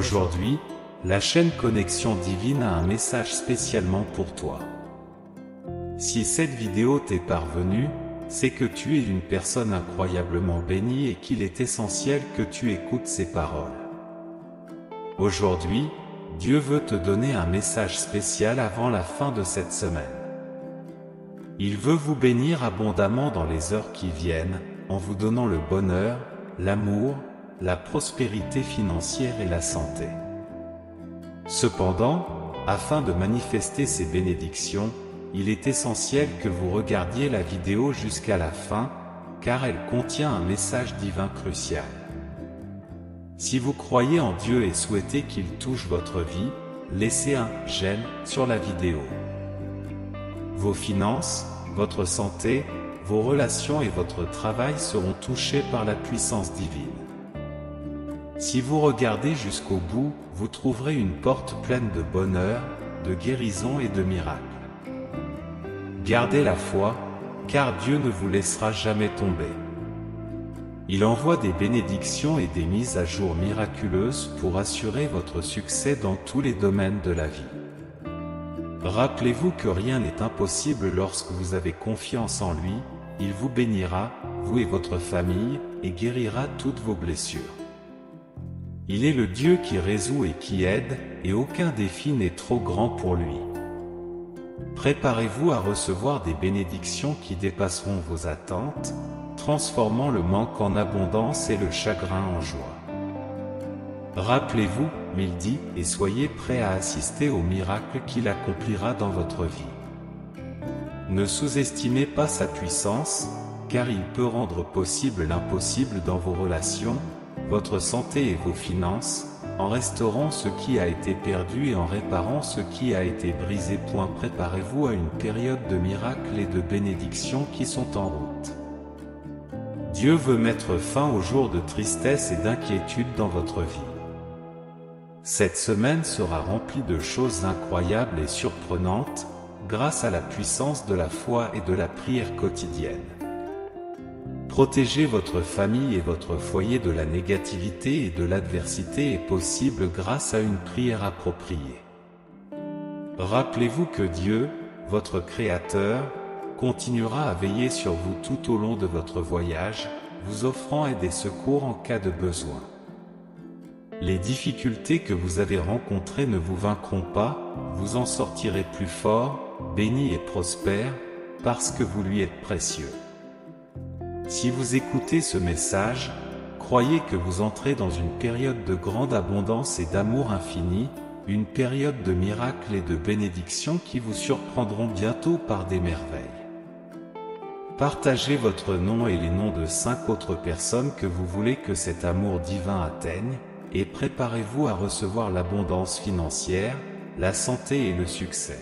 Aujourd'hui, la chaîne Connexion Divine a un message spécialement pour toi. Si cette vidéo t'est parvenue, c'est que tu es une personne incroyablement bénie et qu'il est essentiel que tu écoutes ces paroles. Aujourd'hui, Dieu veut te donner un message spécial avant la fin de cette semaine. Il veut vous bénir abondamment dans les heures qui viennent, en vous donnant le bonheur, l'amour, la prospérité financière et la santé. Cependant, afin de manifester ces bénédictions, il est essentiel que vous regardiez la vidéo jusqu'à la fin, car elle contient un message divin crucial. Si vous croyez en Dieu et souhaitez qu'il touche votre vie, laissez un « j'aime » sur la vidéo. Vos finances, votre santé, vos relations et votre travail seront touchés par la puissance divine. Si vous regardez jusqu'au bout, vous trouverez une porte pleine de bonheur, de guérison et de miracles. Gardez la foi, car Dieu ne vous laissera jamais tomber. Il envoie des bénédictions et des mises à jour miraculeuses pour assurer votre succès dans tous les domaines de la vie. Rappelez-vous que rien n'est impossible lorsque vous avez confiance en lui, il vous bénira, vous et votre famille, et guérira toutes vos blessures. Il est le Dieu qui résout et qui aide, et aucun défi n'est trop grand pour lui. Préparez-vous à recevoir des bénédictions qui dépasseront vos attentes, transformant le manque en abondance et le chagrin en joie. Rappelez-vous, il dit, et soyez prêts à assister au miracle qu'il accomplira dans votre vie. Ne sous-estimez pas sa puissance, car il peut rendre possible l'impossible dans vos relations, votre santé et vos finances, en restaurant ce qui a été perdu et en réparant ce qui a été brisé. Préparez-vous à une période de miracles et de bénédictions qui sont en route. Dieu veut mettre fin aux jours de tristesse et d'inquiétude dans votre vie. Cette semaine sera remplie de choses incroyables et surprenantes, grâce à la puissance de la foi et de la prière quotidienne. Protéger votre famille et votre foyer de la négativité et de l'adversité est possible grâce à une prière appropriée. Rappelez-vous que Dieu, votre Créateur, continuera à veiller sur vous tout au long de votre voyage, vous offrant aide et secours en cas de besoin. Les difficultés que vous avez rencontrées ne vous vaincront pas, vous en sortirez plus fort, béni et prospère, parce que vous lui êtes précieux. Si vous écoutez ce message, croyez que vous entrez dans une période de grande abondance et d'amour infini, une période de miracles et de bénédictions qui vous surprendront bientôt par des merveilles. Partagez votre nom et les noms de 5 autres personnes que vous voulez que cet amour divin atteigne, et préparez-vous à recevoir l'abondance financière, la santé et le succès.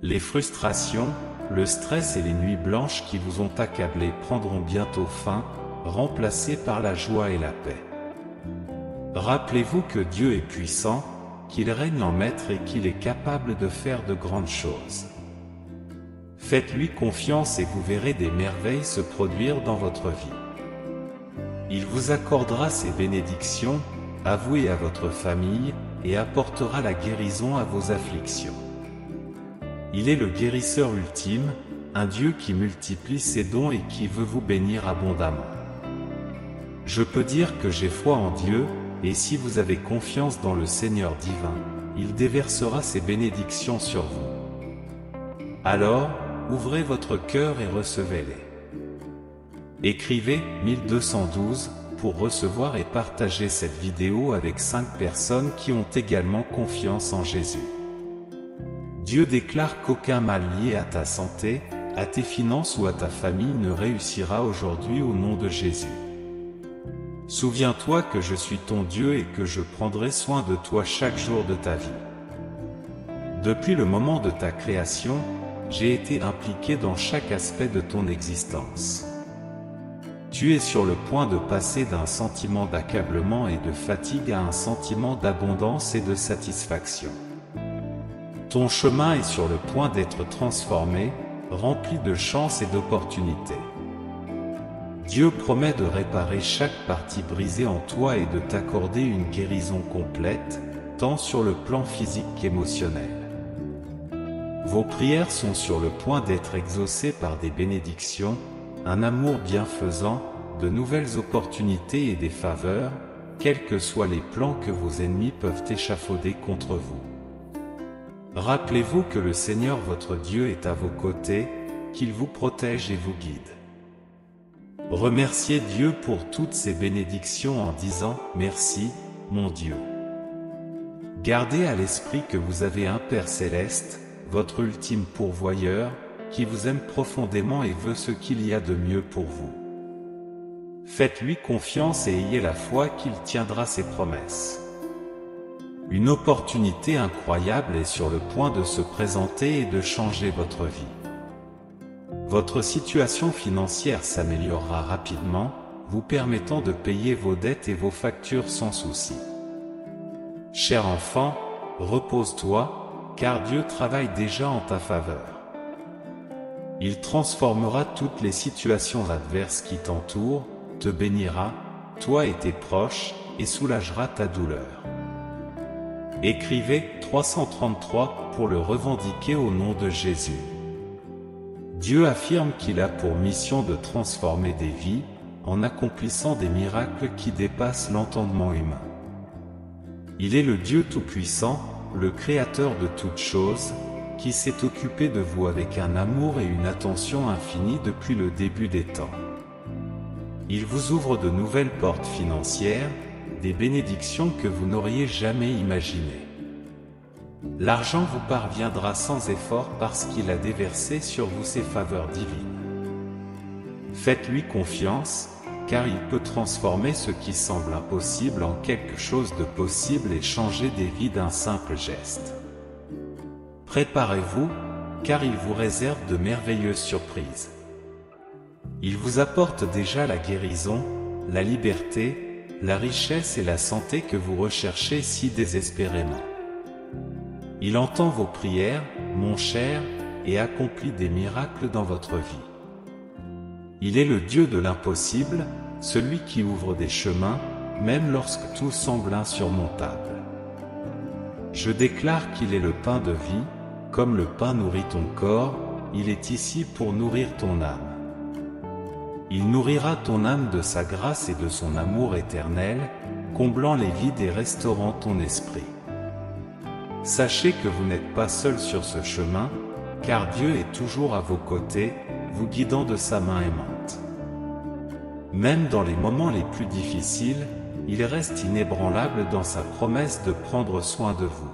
Les frustrations, le stress et les nuits blanches qui vous ont accablé prendront bientôt fin, remplacés par la joie et la paix. Rappelez-vous que Dieu est puissant, qu'il règne en maître et qu'il est capable de faire de grandes choses. Faites-lui confiance et vous verrez des merveilles se produire dans votre vie. Il vous accordera ses bénédictions, à vous et à votre famille, et apportera la guérison à vos afflictions. Il est le guérisseur ultime, un Dieu qui multiplie ses dons et qui veut vous bénir abondamment. Je peux dire que j'ai foi en Dieu, et si vous avez confiance dans le Seigneur divin, il déversera ses bénédictions sur vous. Alors, ouvrez votre cœur et recevez-les. Écrivez 1212 pour recevoir et partager cette vidéo avec 5 personnes qui ont également confiance en Jésus. Dieu déclare qu'aucun mal lié à ta santé, à tes finances ou à ta famille ne réussira aujourd'hui au nom de Jésus. Souviens-toi que je suis ton Dieu et que je prendrai soin de toi chaque jour de ta vie. Depuis le moment de ta création, j'ai été impliqué dans chaque aspect de ton existence. Tu es sur le point de passer d'un sentiment d'accablement et de fatigue à un sentiment d'abondance et de satisfaction. Ton chemin est sur le point d'être transformé, rempli de chance et d'opportunités. Dieu promet de réparer chaque partie brisée en toi et de t'accorder une guérison complète, tant sur le plan physique qu'émotionnel. Vos prières sont sur le point d'être exaucées par des bénédictions, un amour bienfaisant, de nouvelles opportunités et des faveurs, quels que soient les plans que vos ennemis peuvent échafauder contre vous. Rappelez-vous que le Seigneur votre Dieu est à vos côtés, qu'il vous protège et vous guide. Remerciez Dieu pour toutes ces bénédictions en disant « Merci, mon Dieu ». Gardez à l'esprit que vous avez un Père céleste, votre ultime pourvoyeur, qui vous aime profondément et veut ce qu'il y a de mieux pour vous. Faites-lui confiance et ayez la foi qu'il tiendra ses promesses. Une opportunité incroyable est sur le point de se présenter et de changer votre vie. Votre situation financière s'améliorera rapidement, vous permettant de payer vos dettes et vos factures sans souci. Cher enfant, repose-toi, car Dieu travaille déjà en ta faveur. Il transformera toutes les situations adverses qui t'entourent, te bénira, toi et tes proches, et soulagera ta douleur. Écrivez 333 pour le revendiquer au nom de Jésus. Dieu affirme qu'il a pour mission de transformer des vies, en accomplissant des miracles qui dépassent l'entendement humain. Il est le Dieu Tout-Puissant, le Créateur de toutes choses, qui s'est occupé de vous avec un amour et une attention infinie depuis le début des temps. Il vous ouvre de nouvelles portes financières, des bénédictions que vous n'auriez jamais imaginées. L'argent vous parviendra sans effort parce qu'il a déversé sur vous ses faveurs divines. Faites-lui confiance, car il peut transformer ce qui semble impossible en quelque chose de possible et changer des vies d'un simple geste. Préparez-vous, car il vous réserve de merveilleuses surprises. Il vous apporte déjà la guérison, la liberté, la richesse et la santé que vous recherchez si désespérément. Il entend vos prières, mon cher, et accomplit des miracles dans votre vie. Il est le Dieu de l'impossible, celui qui ouvre des chemins, même lorsque tout semble insurmontable. Je déclare qu'il est le pain de vie, comme le pain nourrit ton corps, il est ici pour nourrir ton âme. Il nourrira ton âme de sa grâce et de son amour éternel, comblant les vides et restaurant ton esprit. Sachez que vous n'êtes pas seul sur ce chemin, car Dieu est toujours à vos côtés, vous guidant de sa main aimante. Même dans les moments les plus difficiles, il reste inébranlable dans sa promesse de prendre soin de vous.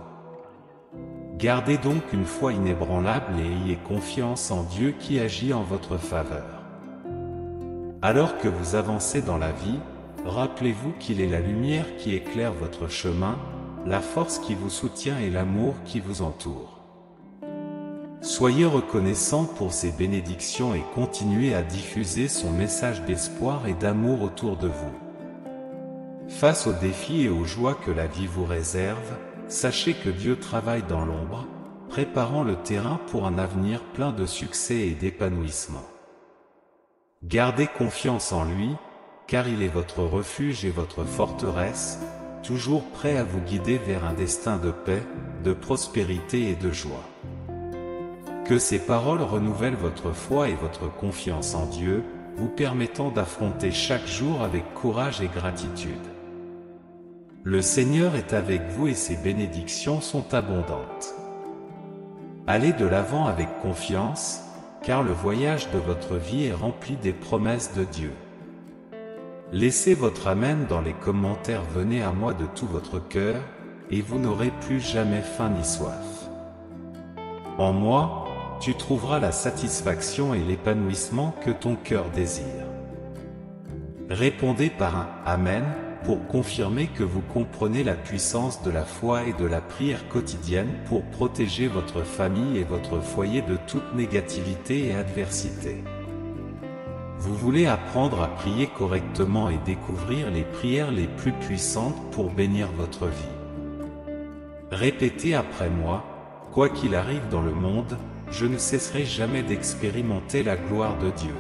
Gardez donc une foi inébranlable et ayez confiance en Dieu qui agit en votre faveur. Alors que vous avancez dans la vie, rappelez-vous qu'il est la lumière qui éclaire votre chemin, la force qui vous soutient et l'amour qui vous entoure. Soyez reconnaissants pour ces bénédictions et continuez à diffuser son message d'espoir et d'amour autour de vous. Face aux défis et aux joies que la vie vous réserve, sachez que Dieu travaille dans l'ombre, préparant le terrain pour un avenir plein de succès et d'épanouissement. Gardez confiance en lui, car il est votre refuge et votre forteresse, toujours prêt à vous guider vers un destin de paix, de prospérité et de joie. Que ces paroles renouvellent votre foi et votre confiance en Dieu, vous permettant d'affronter chaque jour avec courage et gratitude. Le Seigneur est avec vous et ses bénédictions sont abondantes. Allez de l'avant avec confiance, car le voyage de votre vie est rempli des promesses de Dieu. Laissez votre Amen dans les commentaires, venez à moi de tout votre cœur, et vous n'aurez plus jamais faim ni soif. En moi, tu trouveras la satisfaction et l'épanouissement que ton cœur désire. Répondez par un Amen pour confirmer que vous comprenez la puissance de la foi et de la prière quotidienne pour protéger votre famille et votre foyer de toute négativité et adversité. Vous voulez apprendre à prier correctement et découvrir les prières les plus puissantes pour bénir votre vie. Répétez après moi, quoi qu'il arrive dans le monde, je ne cesserai jamais d'expérimenter la gloire de Dieu.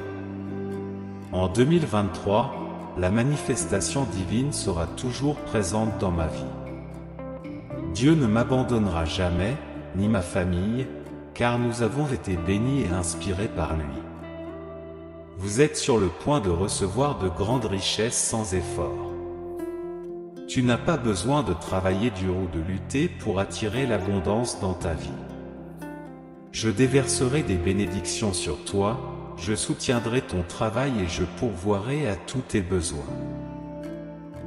En 2023, la manifestation divine sera toujours présente dans ma vie. Dieu ne m'abandonnera jamais, ni ma famille, car nous avons été bénis et inspirés par lui. Vous êtes sur le point de recevoir de grandes richesses sans effort. Tu n'as pas besoin de travailler dur ou de lutter pour attirer l'abondance dans ta vie. Je déverserai des bénédictions sur toi, je soutiendrai ton travail et je pourvoirai à tous tes besoins.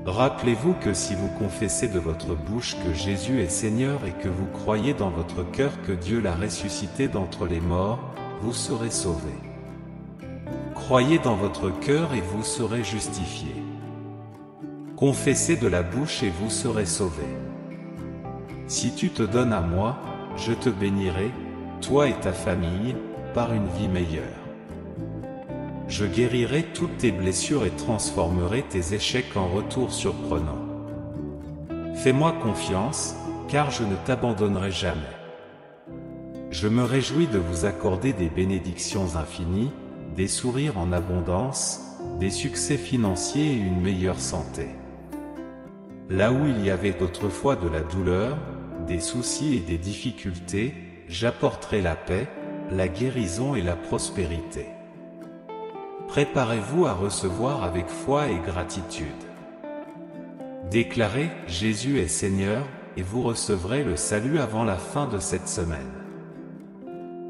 Rappelez-vous que si vous confessez de votre bouche que Jésus est Seigneur et que vous croyez dans votre cœur que Dieu l'a ressuscité d'entre les morts, vous serez sauvés. Croyez dans votre cœur et vous serez justifiés. Confessez de la bouche et vous serez sauvés. Si tu te donnes à moi, je te bénirai, toi et ta famille, par une vie meilleure. Je guérirai toutes tes blessures et transformerai tes échecs en retours surprenants. Fais-moi confiance, car je ne t'abandonnerai jamais. Je me réjouis de vous accorder des bénédictions infinies, des sourires en abondance, des succès financiers et une meilleure santé. Là où il y avait autrefois de la douleur, des soucis et des difficultés, j'apporterai la paix, la guérison et la prospérité. Préparez-vous à recevoir avec foi et gratitude. Déclarez « Jésus est Seigneur » et vous recevrez le salut avant la fin de cette semaine.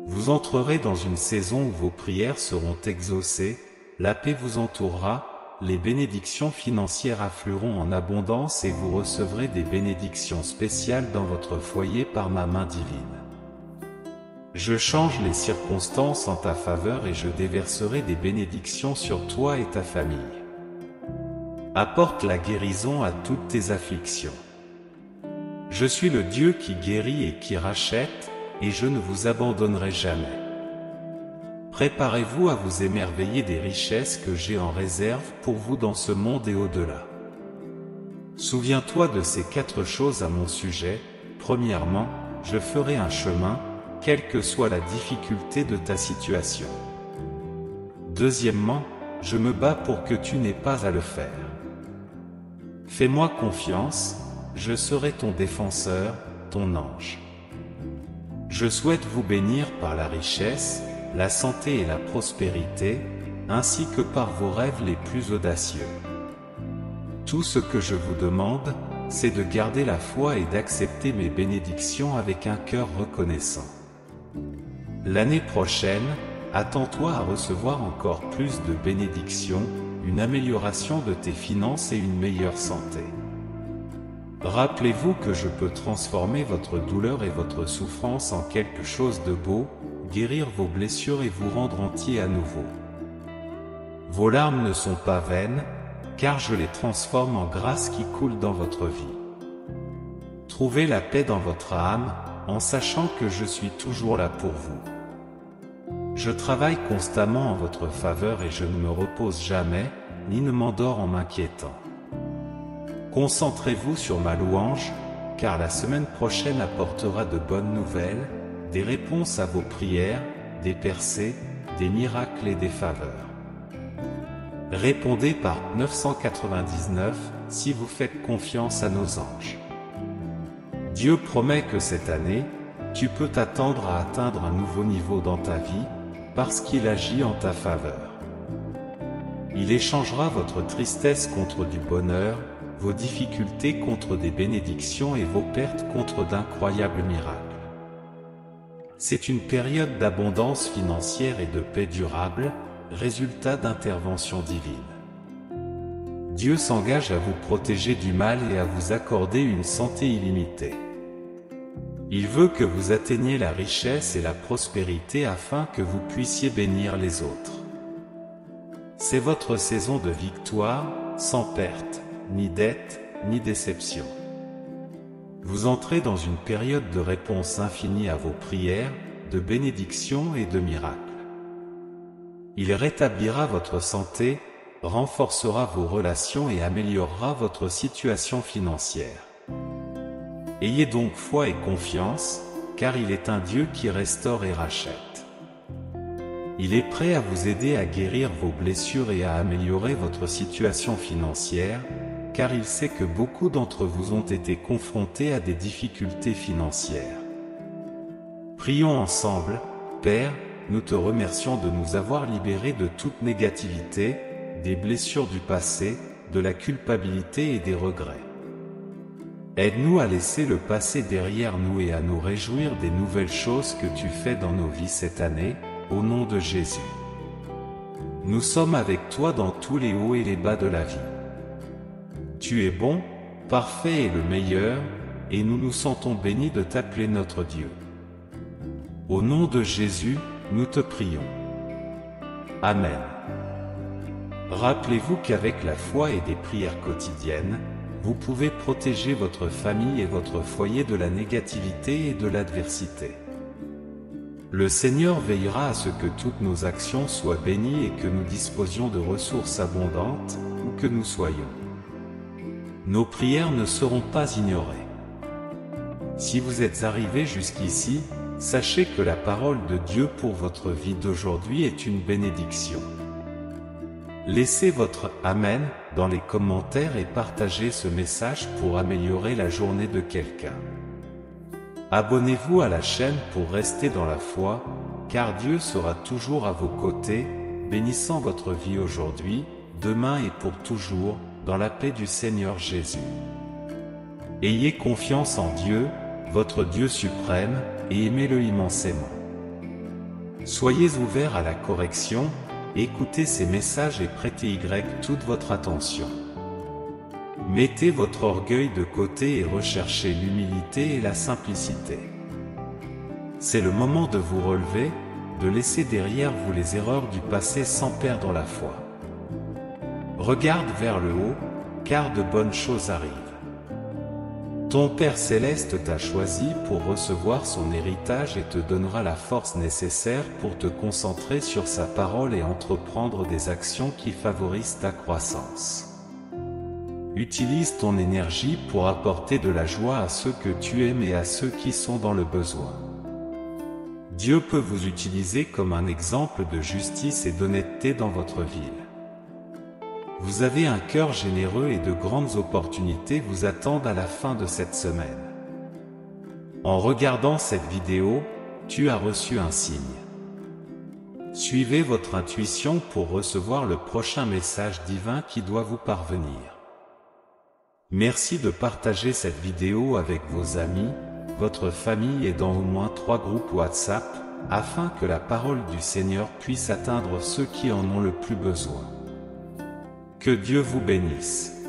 Vous entrerez dans une saison où vos prières seront exaucées, la paix vous entourera, les bénédictions financières afflueront en abondance et vous recevrez des bénédictions spéciales dans votre foyer par ma main divine. Je change les circonstances en ta faveur et je déverserai des bénédictions sur toi et ta famille. Apporte la guérison à toutes tes afflictions. Je suis le Dieu qui guérit et qui rachète, et je ne vous abandonnerai jamais. Préparez-vous à vous émerveiller des richesses que j'ai en réserve pour vous dans ce monde et au-delà. Souviens-toi de ces 4 choses à mon sujet. Premièrement, je ferai un chemin, quelle que soit la difficulté de ta situation. Deuxièmement, je me bats pour que tu n'aies pas à le faire. Fais-moi confiance, je serai ton défenseur, ton ange. Je souhaite vous bénir par la richesse, la santé et la prospérité, ainsi que par vos rêves les plus audacieux. Tout ce que je vous demande, c'est de garder la foi et d'accepter mes bénédictions avec un cœur reconnaissant. L'année prochaine, attends-toi à recevoir encore plus de bénédictions, une amélioration de tes finances et une meilleure santé. Rappelez-vous que je peux transformer votre douleur et votre souffrance en quelque chose de beau, guérir vos blessures et vous rendre entier à nouveau. Vos larmes ne sont pas vaines, car je les transforme en grâce qui coule dans votre vie. Trouvez la paix dans votre âme, en sachant que je suis toujours là pour vous. Je travaille constamment en votre faveur et je ne me repose jamais, ni ne m'endors en m'inquiétant. Concentrez-vous sur ma louange, car la semaine prochaine apportera de bonnes nouvelles, des réponses à vos prières, des percées, des miracles et des faveurs. Répondez par 999 si vous faites confiance à nos anges. Dieu promet que cette année, tu peux t'attendre à atteindre un nouveau niveau dans ta vie, parce qu'il agit en ta faveur. Il échangera votre tristesse contre du bonheur, vos difficultés contre des bénédictions et vos pertes contre d'incroyables miracles. C'est une période d'abondance financière et de paix durable, résultat d'intervention divine. Dieu s'engage à vous protéger du mal et à vous accorder une santé illimitée. Il veut que vous atteigniez la richesse et la prospérité afin que vous puissiez bénir les autres. C'est votre saison de victoire, sans perte, ni dette, ni déception. Vous entrez dans une période de réponse infinie à vos prières, de bénédictions et de miracles. Il rétablira votre santé, renforcera vos relations et améliorera votre situation financière. Ayez donc foi et confiance, car il est un Dieu qui restaure et rachète. Il est prêt à vous aider à guérir vos blessures et à améliorer votre situation financière, car il sait que beaucoup d'entre vous ont été confrontés à des difficultés financières. Prions ensemble. Père, nous te remercions de nous avoir libérés de toute négativité, des blessures du passé, de la culpabilité et des regrets. Aide-nous à laisser le passé derrière nous et à nous réjouir des nouvelles choses que tu fais dans nos vies cette année, au nom de Jésus. Nous sommes avec toi dans tous les hauts et les bas de la vie. Tu es bon, parfait et le meilleur, et nous nous sentons bénis de t'appeler notre Dieu. Au nom de Jésus, nous te prions. Amen. Rappelez-vous qu'avec la foi et des prières quotidiennes, vous pouvez protéger votre famille et votre foyer de la négativité et de l'adversité. Le Seigneur veillera à ce que toutes nos actions soient bénies et que nous disposions de ressources abondantes, où que nous soyons. Nos prières ne seront pas ignorées. Si vous êtes arrivé jusqu'ici, sachez que la parole de Dieu pour votre vie d'aujourd'hui est une bénédiction. Laissez votre « Amen » dans les commentaires et partagez ce message pour améliorer la journée de quelqu'un. Abonnez-vous à la chaîne pour rester dans la foi, car Dieu sera toujours à vos côtés, bénissant votre vie aujourd'hui, demain et pour toujours, dans la paix du Seigneur Jésus. Ayez confiance en Dieu, votre Dieu suprême, et aimez-le immensément. Soyez ouverts à la correction, écoutez ces messages et prêtez toute votre attention. Mettez votre orgueil de côté et recherchez l'humilité et la simplicité. C'est le moment de vous relever, de laisser derrière vous les erreurs du passé sans perdre la foi. Regarde vers le haut, car de bonnes choses arrivent. Ton Père Céleste t'a choisi pour recevoir son héritage et te donnera la force nécessaire pour te concentrer sur sa parole et entreprendre des actions qui favorisent ta croissance. Utilise ton énergie pour apporter de la joie à ceux que tu aimes et à ceux qui sont dans le besoin. Dieu peut vous utiliser comme un exemple de justice et d'honnêteté dans votre ville. Vous avez un cœur généreux et de grandes opportunités vous attendent à la fin de cette semaine. En regardant cette vidéo, tu as reçu un signe. Suivez votre intuition pour recevoir le prochain message divin qui doit vous parvenir. Merci de partager cette vidéo avec vos amis, votre famille et dans au moins 3 groupes WhatsApp, afin que la parole du Seigneur puisse atteindre ceux qui en ont le plus besoin. Que Dieu vous bénisse.